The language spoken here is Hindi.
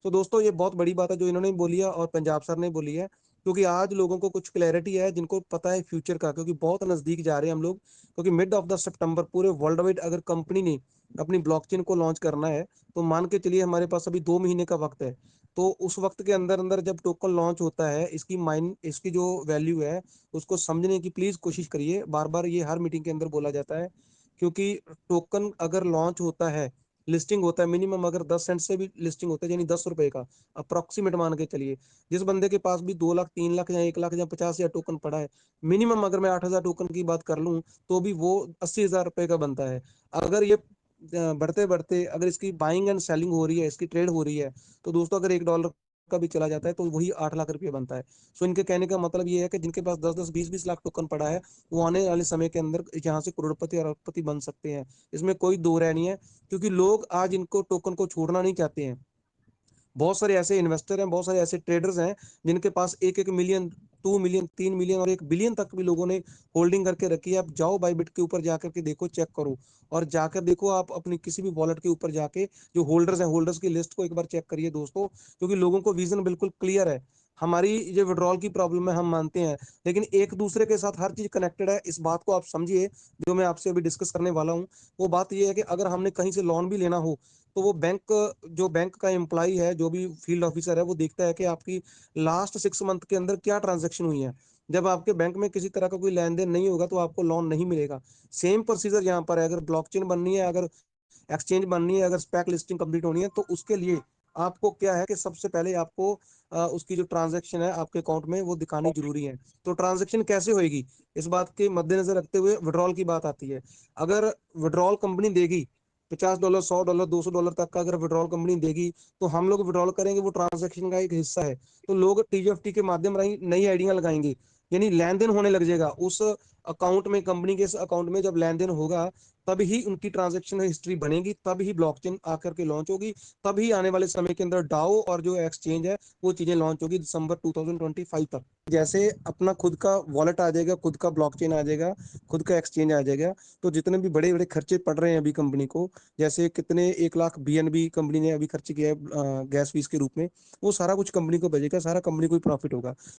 तो दोस्तों ये बहुत बड़ी बात है जो इन्होंने बोली है और पंजाब सर ने बोली है, क्योंकि आज लोगों को कुछ क्लैरिटी है, जिनको पता है फ्यूचर का, क्योंकि बहुत नजदीक जा रहे हैं हम लोग। क्योंकि मिड ऑफ द सितंबर पूरे वर्ल्ड वाइड अगर कंपनी ने अपनी ब्लॉकचेन को लॉन्च करना है, तो मान के चलिए हमारे पास अभी 2 महीने का वक्त है। तो उस वक्त के अंदर अंदर जब टोकन लॉन्च होता है, इसकी जो वैल्यू है उसको समझने की प्लीज कोशिश करिए। बार बार ये हर मीटिंग के अंदर बोला जाता है, क्योंकि टोकन अगर लॉन्च होता है, लिस्टिंग होता है, मिनिमम अगर 10 सेंट से भी लिस्टिंग होता है, यानी 10 रुपए का अप्रोक्सीमेट मान के चलिए। जिस बंदे के पास भी 2 लाख 3 लाख या 1 लाख या 50 हजार टोकन पड़ा है, मिनिमम अगर मैं 8 हजार टोकन की बात कर लूं, तो भी वो 80 हजार रुपए का बनता है। अगर ये बढ़ते बढ़ते अगर इसकी बाइंग एंड सेलिंग हो रही है, इसकी ट्रेड हो रही है, तो दोस्तों अगर $1 का भी चला जाता है तो वही 8 लाख रुपये बनता है। सो इनके कहने का मतलब ये है कि जिनके पास 10-10 20-20 लाख टोकन पड़ा है, वो आने वाले समय के अंदर यहाँ से करोड़पति और अरबपति बन सकते हैं। इसमें कोई दो राय नहीं है, क्योंकि लोग आज इनको टोकन को छोड़ना नहीं चाहते हैं। बहुत सारे ऐसे इन्वेस्टर हैं, बहुत सारे ऐसे ट्रेडर्स हैं, जिनके पास 1-1 मिलियन, 2 मिलियन, 3 मिलियन और 1 बिलियन तक भी लोगों ने होल्डिंग करके रखी है। आप जाओ बाईबिट के ऊपर जाकर के देखो, चेक करो, और जाकर देखो आप अपनी किसी भी वॉलेट के ऊपर जाके जो होल्डर्स हैं, होल्डर्स की लिस्ट को एक बार चेक करिए दोस्तों। क्योंकि लोगों को विजन बिल्कुल क्लियर है। हमारी जो विड्रॉल की प्रॉब्लम है हम मानते हैं, लेकिन एक दूसरे के साथ हर चीज कनेक्टेड है, इस बात को आप समझिए। जो मैं आपसे अभी डिस्कस करने वाला हूँ, वो बात ये है कि अगर हमने कहीं से लोन भी लेना हो, तो वो जो बैंक का एम्प्लॉय है, जो भी फील्ड ऑफिसर है, वो देखता है कि आपकी लास्ट 6 मंथ के अंदर क्या ट्रांजेक्शन हुई है। जब आपके बैंक में किसी तरह का कोई लेन देन नहीं होगा, तो आपको लोन नहीं मिलेगा। सेम प्रोसीजर यहाँ पर है। अगर ब्लॉकचेन बननी है, अगर एक्सचेंज बननी है, अगर स्पैक लिस्टिंग कंप्लीट होनी है, तो उसके लिए आपको क्या है कि सबसे पहले आपको उसकी जो ट्रांजेक्शन है आपके अकाउंट में वो दिखानी जरूरी है। तो ट्रांजेक्शन कैसे होएगी, इस बात के मद्देनजर रखते हुए विड्रॉल की बात आती है। अगर विड्रॉल कंपनी देगी $50, $100, $200 तक का अगर विड्रॉल कंपनी देगी, तो हम लोग विड्रॉल करेंगे, वो ट्रांजेक्शन का एक हिस्सा है। तो लोग टीजीएफटी के माध्यम नई आइडिया लगाएंगे, यानी लेन देन होने लग जाएगा उस अकाउंट में। कंपनी के अकाउंट में जब लेन देन होगा, तब ही उनकी ट्रांजेक्शन हिस्ट्री बनेगी, तब ही ब्लॉकचेन आकर के लॉन्च होगी, तभी आने वाले समय के अंदर डाओ और जो एक्सचेंज है वो चीजें लॉन्च होगी दिसंबर 2025 तक। जैसे अपना खुद का वॉलेट आ जाएगा, खुद का ब्लॉकचेन आ जाएगा, खुद का एक्सचेंज आ जाएगा, तो जितने भी बड़े बड़े खर्चे पड़ रहे हैं अभी कंपनी को, जैसे कितने 1 लाख बीएनबी कंपनी ने अभी खर्च किया है गैस फीस के रूप में, वो सारा कुछ कंपनी को बचेगा, सारा कंपनी को प्रॉफिट होगा।